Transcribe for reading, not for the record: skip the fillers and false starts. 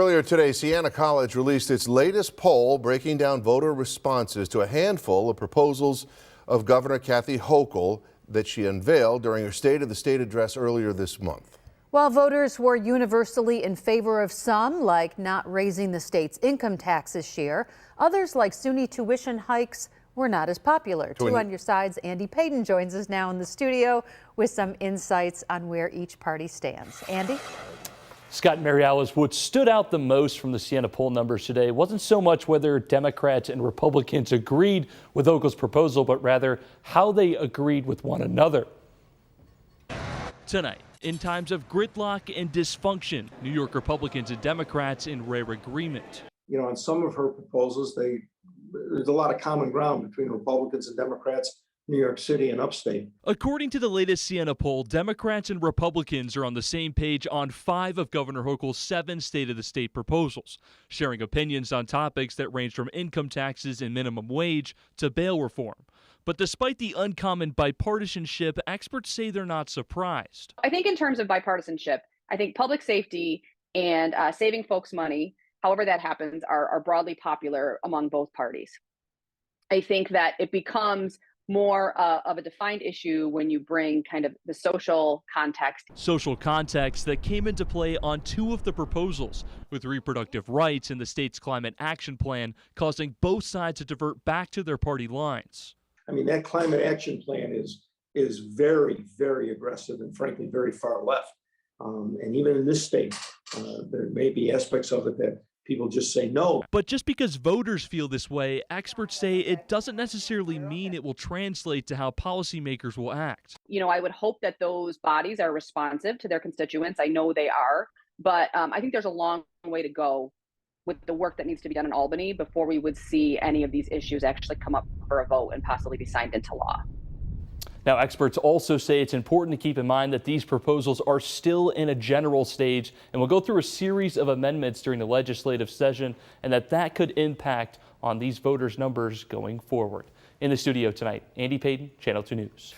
Earlier today, Siena College released its latest poll breaking down voter responses to a handful of proposals of Governor Kathy Hochul that she unveiled during her State of the State address earlier this month. While voters were universally in favor of some, like not raising the state's income tax this year, others, like SUNY tuition hikes, were not as popular. Two on your sides, Andy Payton joins us now in the studio with some insights on where each party stands. Andy? Scott and Mary Alice, what stood out the most from the Siena Poll numbers today wasn't so much whether Democrats and Republicans agreed with Hochul's proposal, but rather how they agreed with one another. Tonight, in times of gridlock and dysfunction, New York Republicans and Democrats in rare agreement. You know, on some of her proposals, there's a lot of common ground between Republicans and Democrats, New York City and upstate. According to the latest Siena poll, Democrats and Republicans are on the same page on 5 of Governor Hochul's 7 State of the State proposals, sharing opinions on topics that range from income taxes and minimum wage to bail reform. But despite the uncommon bipartisanship, experts say they're not surprised. I think in terms of bipartisanship, I think public safety and saving folks money, however that happens, are broadly popular among both parties. I think that it becomes more of a defined issue when you bring kind of the social context. Social context that came into play on 2 of the proposals, with reproductive rights and the state's climate action plan causing both sides to divert back to their party lines. I mean, that climate action plan is very, very aggressive and frankly, very far left. And even in this state, there may be aspects of it that people just say no. But just because voters feel this way, experts say it doesn't necessarily mean it will translate to how policymakers will act. You know, I would hope that those bodies are responsive to their constituents. I know they are, but I think there's a long way to go with the work that needs to be done in Albany before we would see any of these issues actually come up for a vote and possibly be signed into law. Now, experts also say it's important to keep in mind that these proposals are still in a general stage and will go through a series of amendments during the legislative session, and that could impact on these voters' numbers going forward. In the studio tonight, Andy Payton, Channel 2 News.